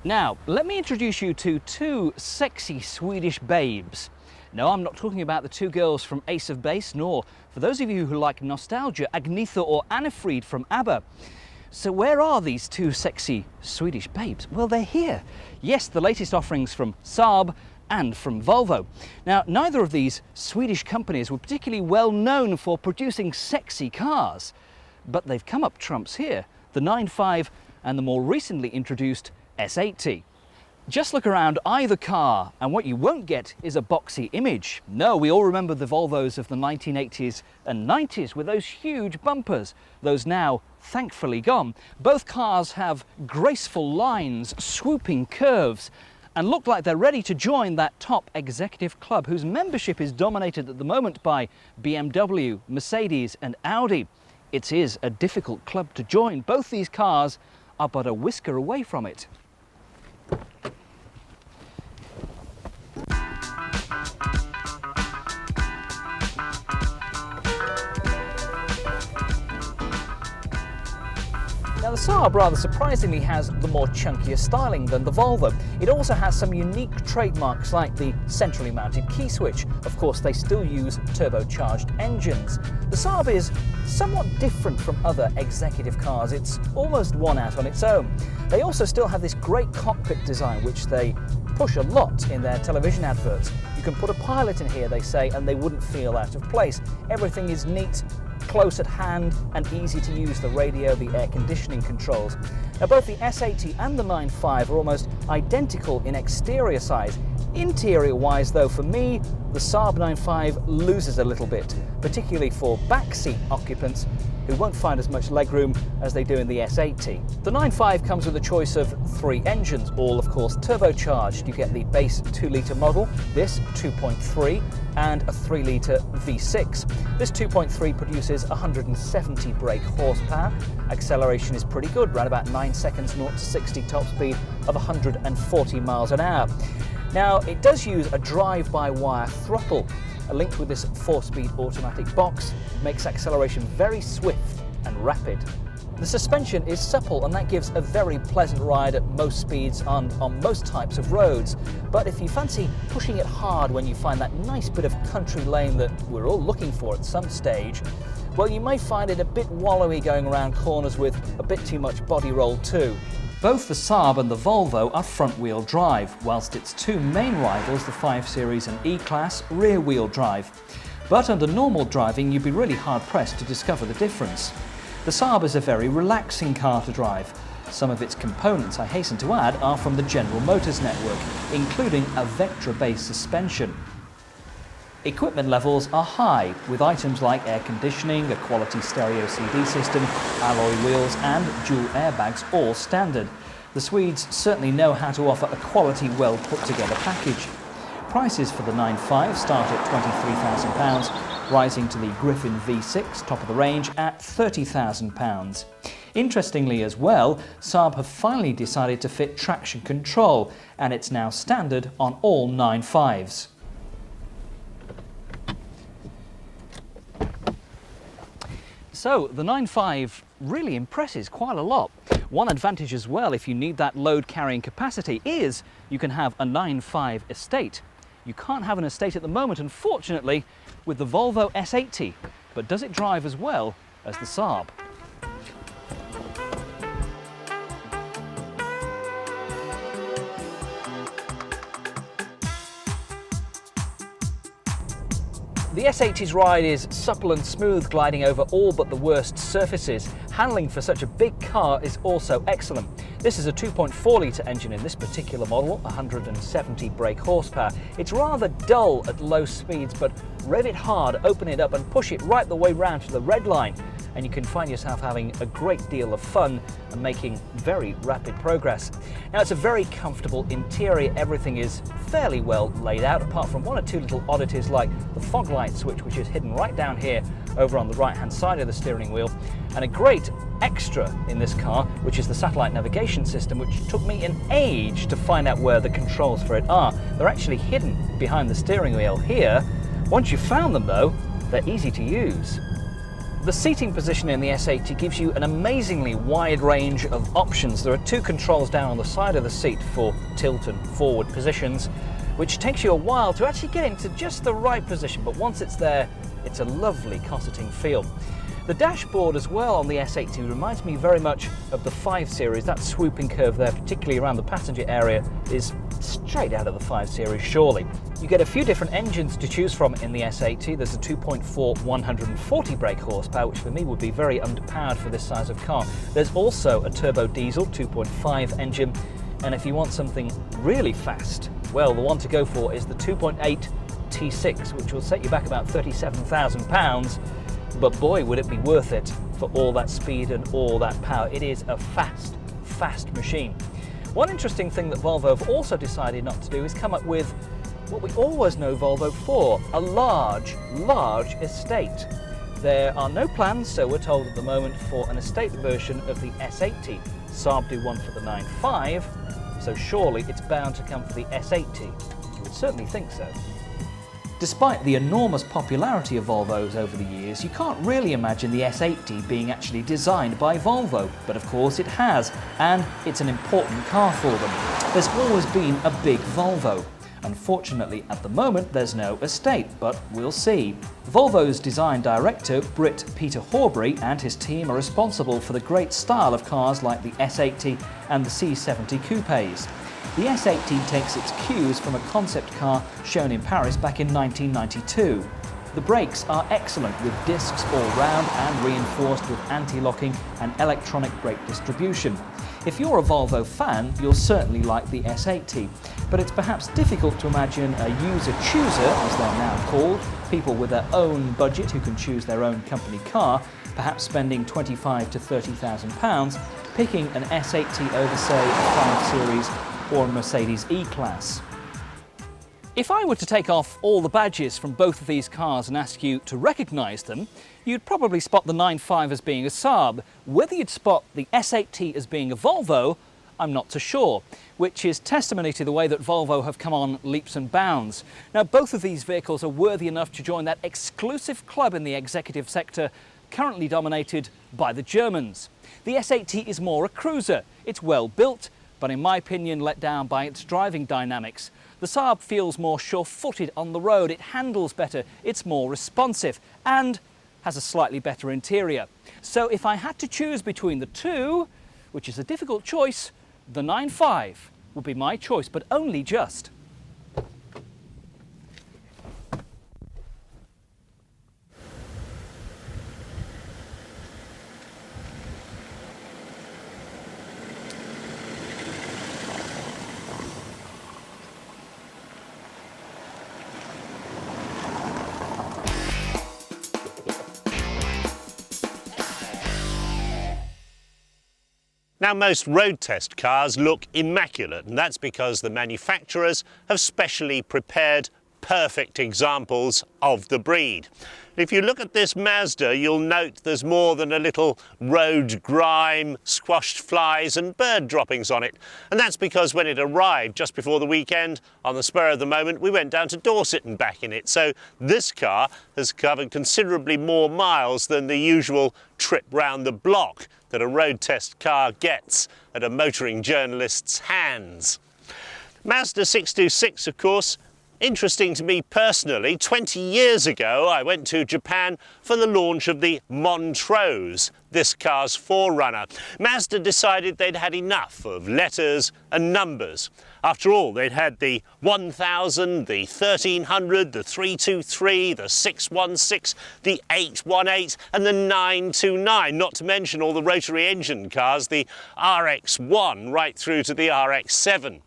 Now, let me introduce you to two sexy Swedish babes. No, I'm not talking about the two girls from Ace of Base, nor, for those of you who like nostalgia, Agnetha or Anna-Frid from ABBA. So where are these two sexy Swedish babes? Well, they're here. Yes, the latest offerings from Saab and from Volvo. Now, neither of these Swedish companies were particularly well known for producing sexy cars, but they've come up trumps here, the 9.5 and the more recently introduced S80. Just look around either car and what you won't get is a boxy image. No, we all remember the Volvos of the 1980s and 90s with those huge bumpers, those now thankfully gone. Both cars have graceful lines, swooping curves, and look like they're ready to join that top executive club whose membership is dominated at the moment by BMW, Mercedes and Audi. It is a difficult club to join. Both these cars are but a whisker away from it. Now, the Saab rather surprisingly has the more chunkier styling than the Volvo. It also has some unique trademarks like the centrally mounted key switch. Of course, they still use turbocharged engines. The Saab is somewhat different from other executive cars. It's almost one out on its own. They also still have this great cockpit design, which they push a lot in their television adverts. You can put a pilot in here, they say, and they wouldn't feel out of place. Everything is neat, close at hand and easy to use, the radio, the air conditioning controls. Now, both the S80 and the 9.5 are almost identical in exterior size. Interior wise though, for me, the Saab 9.5 loses a little bit, particularly for backseat occupants who won't find as much legroom as they do in the S80. The 9.5 comes with a choice of 3 engines, all of course turbocharged. You get the base 2-litre model, this 2.3 and a 3-litre V6. This 2.3 produces 170 brake horsepower. Acceleration is pretty good, around about 9 seconds 0 to 60, top speed of 140 miles an hour. Now, it does use a drive-by-wire throttle. Linked with this 4-speed automatic box, makes acceleration very swift and rapid. The suspension is supple and that gives a very pleasant ride at most speeds on most types of roads. But if you fancy pushing it hard when you find that nice bit of country lane that we're all looking for at some stage, well, you may find it a bit wallowy going around corners with a bit too much body roll too. Both the Saab and the Volvo are front-wheel drive, whilst its two main rivals, the 5 Series and E-Class, rear-wheel drive. But under normal driving, you'd be really hard-pressed to discover the difference. The Saab is a very relaxing car to drive. Some of its components, I hasten to add, are from the General Motors network, including a Vectra-based suspension. Equipment levels are high, with items like air conditioning, a quality stereo CD system, alloy wheels and dual airbags all standard. The Swedes certainly know how to offer a quality, well put together package. Prices for the 9.5 start at £23,000, rising to the Griffin V6, top of the range, at £30,000. Interestingly as well, Saab have finally decided to fit traction control, and it's now standard on all 9.5s. So the 9.5 really impresses quite a lot. One advantage as well, if you need that load carrying capacity, is you can have a 9.5 estate. You can't have an estate at the moment, unfortunately, with the Volvo S80, but does it drive as well as the Saab? The S80's ride is supple and smooth, gliding over all but the worst surfaces. Handling for such a big car is also excellent. This is a 2.4-litre engine in this particular model, 170 brake horsepower. It's rather dull at low speeds, but rev it hard, open it up and push it right the way round to the red line, and you can find yourself having a great deal of fun and making very rapid progress. Now, it's a very comfortable interior. Everything is fairly well laid out, apart from one or two little oddities like the fog light switch, which is hidden right down here over on the right-hand side of the steering wheel, and a great extra in this car, which is the satellite navigation system, which took me an age to find out where the controls for it are. They're actually hidden behind the steering wheel here. Once you've found them though, they're easy to use. The seating position in the S80 gives you an amazingly wide range of options. There are two controls down on the side of the seat for tilt and forward positions, which takes you a while to actually get into just the right position, but once it's there, it's a lovely cosseting feel. The dashboard as well on the S80 reminds me very much of the 5 Series. That swooping curve there, particularly around the passenger area, is straight out of the 5 Series, surely. You get a few different engines to choose from in the S80. There's a 2.4 140 brake horsepower, which for me would be very underpowered for this size of car. There's also a turbo diesel 2.5 engine, and if you want something really fast, well, the one to go for is the 2.8 T6, which will set you back about £37,000. But boy, would it be worth it for all that speed and all that power. It is a fast machine. One interesting thing that Volvo have also decided not to do is come up with what we always know Volvo for, a large estate. There are no plans, so we're told at the moment, for an estate version of the S80. Saab do one for the 9.5, so surely it's bound to come for the S80. You would certainly think so. Despite the enormous popularity of Volvos over the years, you can't really imagine the S80 being actually designed by Volvo, but of course it has, and it's an important car for them. There's always been a big Volvo. Unfortunately, at the moment, there's no estate, but we'll see. Volvo's design director, Brit Peter Horbury, and his team are responsible for the great style of cars like the S80 and the C70 coupes. The S80 takes its cues from a concept car shown in Paris back in 1992. The brakes are excellent, with discs all round and reinforced with anti-locking and electronic brake distribution. If you're a Volvo fan, you'll certainly like the S80, but it's perhaps difficult to imagine a user chooser, as they're now called, people with their own budget who can choose their own company car, perhaps spending £25,000 to £30,000, picking an S80 over, say, a 5 Series or a Mercedes E-Class. If I were to take off all the badges from both of these cars and ask you to recognise them, you'd probably spot the 9.5 as being a Saab. Whether you'd spot the S80 as being a Volvo, I'm not so sure, which is testimony to the way that Volvo have come on leaps and bounds. Now, both of these vehicles are worthy enough to join that exclusive club in the executive sector currently dominated by the Germans. The S80 is more a cruiser. It's well built, but in my opinion let down by its driving dynamics. The Saab feels more sure-footed on the road, it handles better, it's more responsive, and has a slightly better interior. So if I had to choose between the two, which is a difficult choice, the 9.5 would be my choice, but only just. Now, most road test cars look immaculate, and that's because the manufacturers have specially prepared perfect examples of the breed. If you look at this Mazda, you'll note there's more than a little road grime, squashed flies and bird droppings on it. And that's because when it arrived just before the weekend, on the spur of the moment, we went down to Dorset and back in it. So this car has covered considerably more miles than the usual trip round the block that a road test car gets at a motoring journalist's hands. Mazda 626, of course, interesting to me personally. 20 years ago, I went to Japan for the launch of the Montrose, this car's forerunner. Mazda decided they'd had enough of letters and numbers. After all, they'd had the 1000, the 1300, the 323, the 616, the 818 and the 929, not to mention all the rotary engine cars, the RX-1 right through to the RX-7.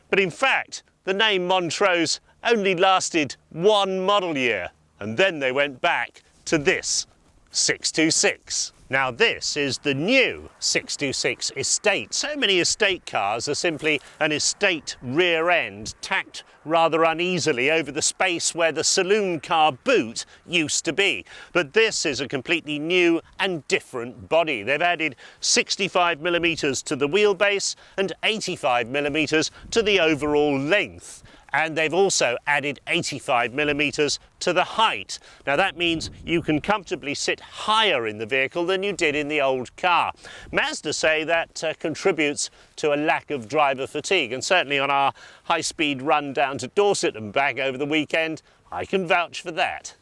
But in fact, the name Montrose only lasted one model year, and then they went back to this 626. Now this is the new 626 Estate. So many estate cars are simply an estate rear end tacked rather uneasily over the space where the saloon car boot used to be. But this is a completely new and different body. They've added 65mm to the wheelbase and 85mm to the overall length. And they've also added 85mm to the height. Now that means you can comfortably sit higher in the vehicle than you did in the old car. Mazda say that contributes to a lack of driver fatigue, and certainly on our high-speed run down to Dorset and back over the weekend, I can vouch for that.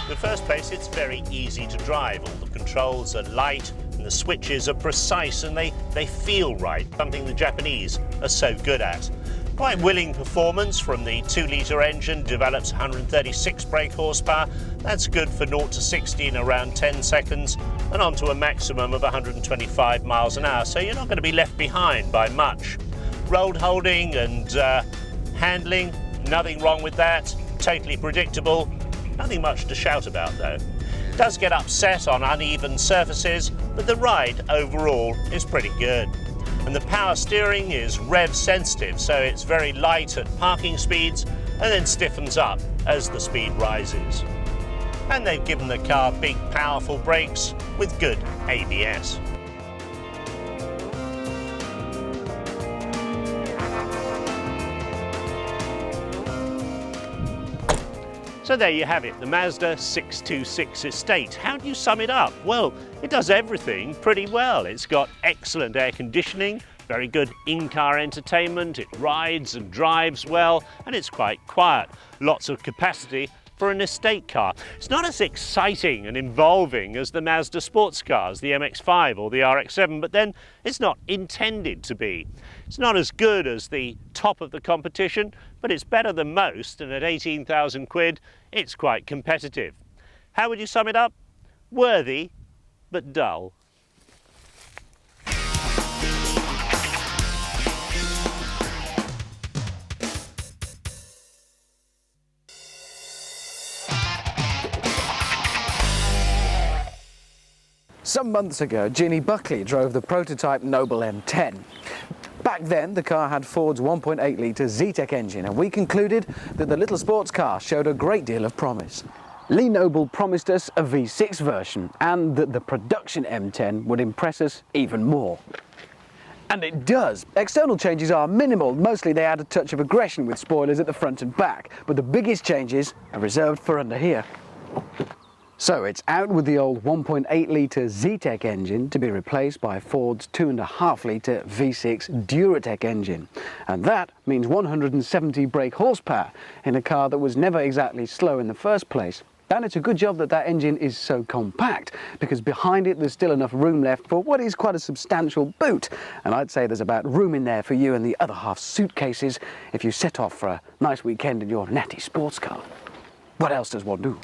In the first place, it's very easy to drive. All the controls are light and the switches are precise, and they feel right, something the Japanese are so good at. Quite willing performance from the 2-litre engine, develops 136 brake horsepower. That's good for 0 to 60 in around 10 seconds and onto a maximum of 125 miles an hour, so you're not going to be left behind by much. Road holding and handling, nothing wrong with that, totally predictable. Nothing much to shout about though. It does get upset on uneven surfaces, but the ride overall is pretty good. And the power steering is rev sensitive, so it's very light at parking speeds and then stiffens up as the speed rises. And they've given the car big powerful brakes with good ABS. So there you have it, the Mazda 626 Estate. How do you sum it up? Well, it does everything pretty well. It's got excellent air conditioning, very good in-car entertainment, it rides and drives well, and it's quite quiet. Lots of capacity for an estate car. It's not as exciting and involving as the Mazda sports cars, the MX-5 or the RX-7, but then it's not intended to be. It's not as good as the top of the competition, but it's better than most, and at 18,000 quid, it's quite competitive. How would you sum it up? Worthy, but dull. Some months ago, Ginny Buckley drove the prototype Noble M10. Back then, the car had Ford's 1.8-litre Z-Tech engine, and we concluded that the little sports car showed a great deal of promise. Lee Noble promised us a V6 version, and that the production M10 would impress us even more. And it does. External changes are minimal. Mostly they add a touch of aggression with spoilers at the front and back, but the biggest changes are reserved for under here. So it's out with the old 1.8-litre Z-Tech engine to be replaced by Ford's 2.5-litre V6 Duratec engine. And that means 170 brake horsepower in a car that was never exactly slow in the first place. And it's a good job that that engine is so compact, because behind it there's still enough room left for what is quite a substantial boot. And I'd say there's about room in there for you and the other half suitcases if you set off for a nice weekend in your natty sports car. What else does one do?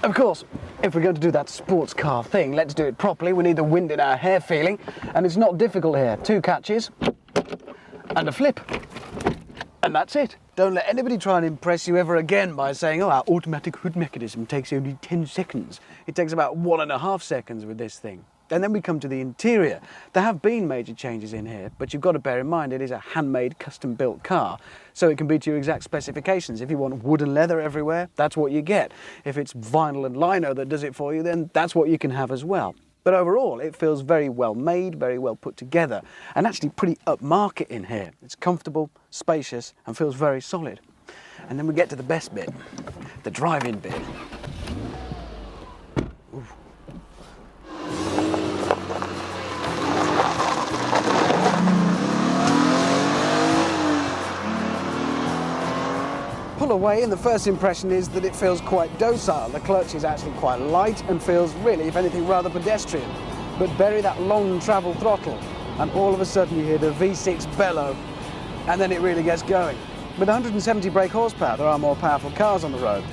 Of course, if we're going to do that sports car thing, let's do it properly. We need the wind in our hair feeling, and it's not difficult here. 2 catches and a flip, and that's it. Don't let anybody try and impress you ever again by saying, oh, our automatic hood mechanism takes only 10 seconds. It takes about 1.5 seconds with this thing. And then we come to the interior. There have been major changes in here, but you've got to bear in mind it is a handmade, custom-built car, so it can be to your exact specifications. If you want wood and leather everywhere, that's what you get. If it's vinyl and lino that does it for you, then that's what you can have as well. But overall, it feels very well made, very well put together, and actually pretty upmarket in here. It's comfortable, spacious, and feels very solid. And then we get to the best bit, the drive-in bit. Ooh. Pull away, and the first impression is that it feels quite docile. The clutch is actually quite light and feels really, if anything, rather pedestrian. But bury that long travel throttle and all of a sudden you hear the V6 bellow, and then it really gets going. With 170 brake horsepower, there are more powerful cars on the road.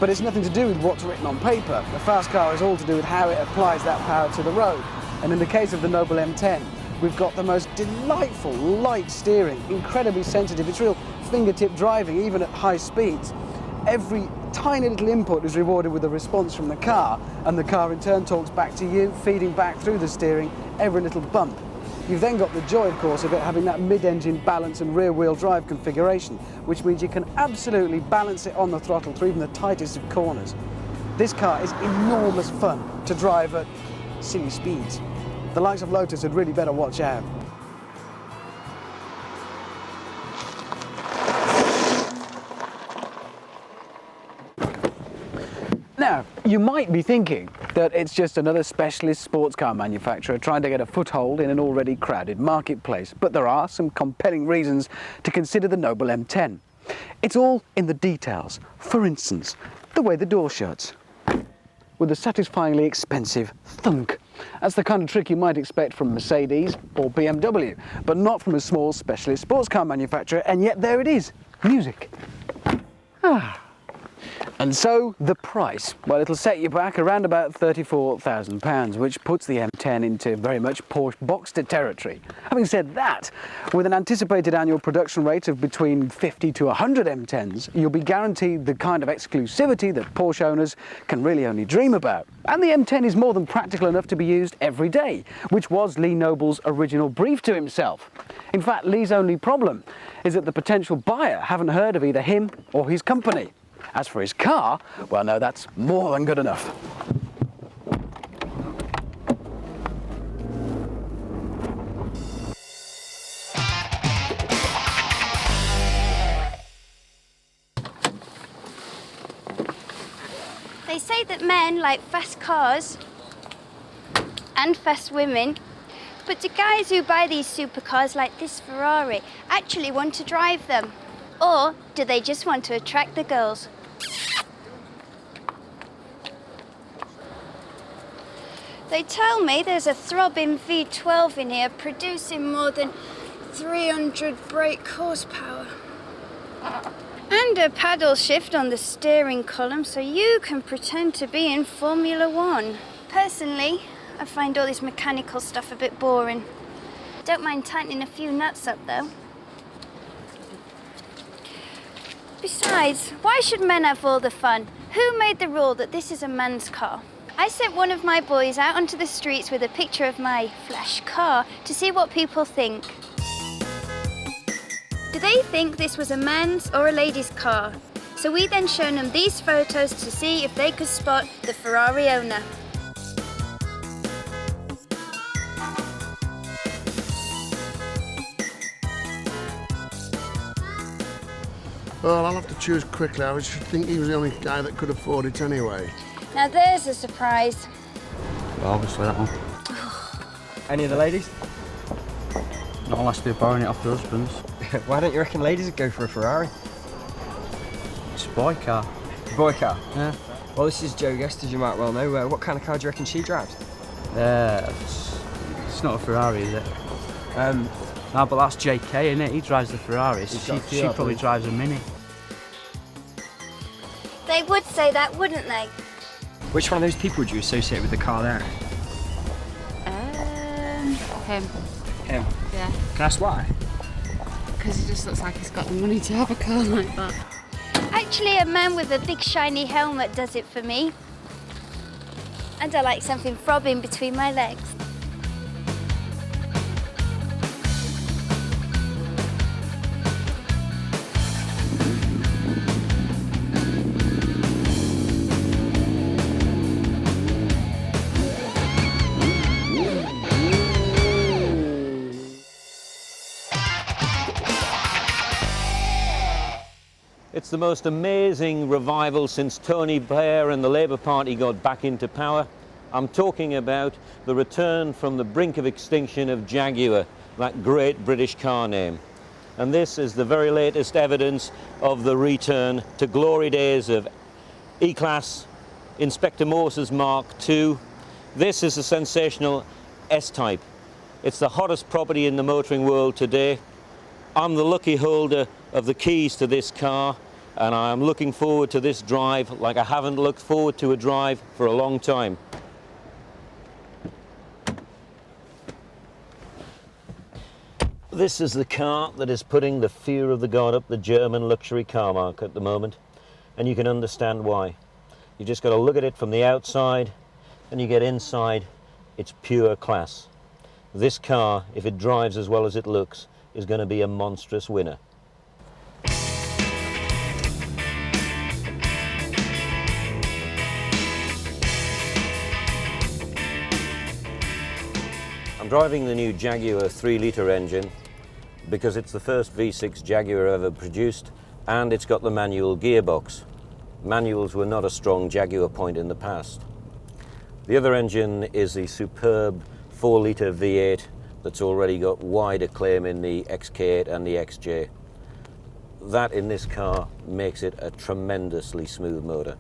But it's nothing to do with what's written on paper. The fast car is all to do with how it applies that power to the road. And in the case of the Noble M10, we've got the most delightful light steering, incredibly sensitive. It's real fingertip driving, even at high speeds. Every tiny little input is rewarded with a response from the car, and the car in turn talks back to you, feeding back through the steering every little bump. You've then got the joy, of course, of it having that mid-engine balance and rear-wheel drive configuration, which means you can absolutely balance it on the throttle through even the tightest of corners. This car is enormous fun to drive at silly speeds. The likes of Lotus had really better watch out. Now, you might be thinking that it's just another specialist sports car manufacturer trying to get a foothold in an already crowded marketplace, but there are some compelling reasons to consider the Noble M10. It's all in the details. For instance, the way the door shuts, with a satisfyingly expensive thunk. That's the kind of trick you might expect from Mercedes or BMW, but not from a small specialist sports car manufacturer, and yet there it is, music. And so the price, well, it'll set you back around about £34,000, which puts the M10 into very much Porsche Boxster territory. Having said that, with an anticipated annual production rate of between 50 to 100 M10s, you'll be guaranteed the kind of exclusivity that Porsche owners can really only dream about. And the M10 is more than practical enough to be used every day, which was Lee Noble's original brief to himself. In fact, Lee's only problem is that the potential buyer haven't heard of either him or his company. As for his car, well, no, that's more than good enough. They say that men like fast cars and fast women, but do guys who buy these supercars like this Ferrari actually want to drive them? Or do they just want to attract the girls? They tell me there's a throbbing V12 in here producing more than 300 brake horsepower. And a paddle shift on the steering column so you can pretend to be in Formula One. Personally, I find all this mechanical stuff a bit boring. Don't mind tightening a few nuts up though. Besides, why should men have all the fun? Who made the rule that this is a man's car? I sent one of my boys out onto the streets with a picture of my flash car to see what people think. Do they think this was a man's or a lady's car? So we then shown them these photos to see if they could spot the Ferrari owner. Well, I'll have to choose quickly. I should think he was the only guy that could afford it anyway. Now there's a surprise. Well, obviously that one. Any of the ladies? Not unless they're borrowing it off their husbands. Why don't you reckon ladies would go for a Ferrari? It's a boy car. Boy car? Yeah. Well, this is Jo Guest, as you might well know. What kind of car do you reckon she drives? It's not a Ferrari, is it? No, but that's JK, isn't it? He drives the Ferrari. So she probably drives a Mini. They would say that, wouldn't they? Which one of those people would you associate with the car there? Him. Him? Yeah. Can I ask why? Because he just looks like he's got the money to have a car like that. Actually, a man with a big shiny helmet does it for me. And I like something throbbing between my legs. It's the most amazing revival since Tony Blair and the Labour Party got back into power. I'm talking about the return from the brink of extinction of Jaguar, that great British car name. And this is the very latest evidence of the return to glory days of E-Class, Inspector Morse's Mark II. This is the sensational S-Type. It's the hottest property in the motoring world today. I'm the lucky holder of the keys to this car, and I'm looking forward to this drive like I haven't looked forward to a drive for a long time. This is the car that is putting the fear of the god up the German luxury car market at the moment, and you can understand why. You just got to look at it from the outside, and you get inside, it's pure class. This car, if it drives as well as it looks, is going to be a monstrous winner. I'm driving the new Jaguar 3-litre engine because it's the first V6 Jaguar ever produced, and it's got the manual gearbox. Manuals were not a strong Jaguar point in the past. The other engine is the superb 4-litre V8 that's already got wide acclaim in the XK8 and the XJ. That in this car makes it a tremendously smooth motor.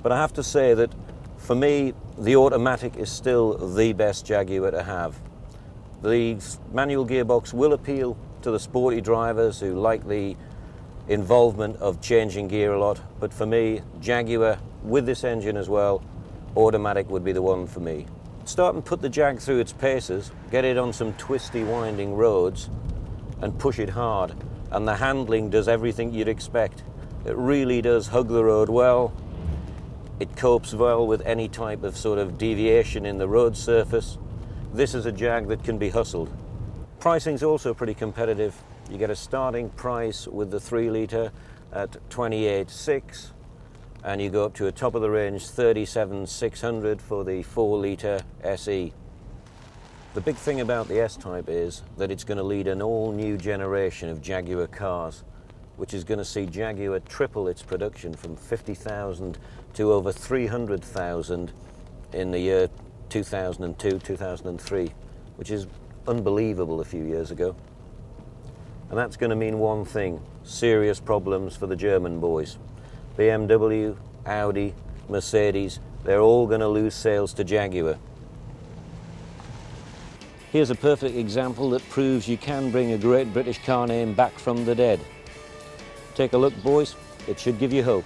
But I have to say that for me, the automatic is still the best Jaguar to have. The manual gearbox will appeal to the sporty drivers who like the involvement of changing gear a lot, but for me, Jaguar with this engine as well, automatic would be the one for me. Start and put the Jag through its paces, get it on some twisty winding roads and push it hard, and the handling does everything you'd expect. It really does hug the road well. It copes well with any type of sort of deviation in the road surface. This is a Jag that can be hustled. Pricing's also pretty competitive. You get a starting price with the 3-litre at 28,600, and you go up to a top of the range 37,600 for the 4-litre SE. The big thing about the S-Type is that it's going to lead an all-new generation of Jaguar cars, which is going to see Jaguar triple its production from 50,000 to over 300,000 in the year 2002, 2003, which is unbelievable a few years ago. And that's going to mean one thing: serious problems for the German boys. BMW, Audi, Mercedes, they're all going to lose sales to Jaguar. Here's a perfect example that proves you can bring a great British car name back from the dead. Take a look, boys. It should give you hope.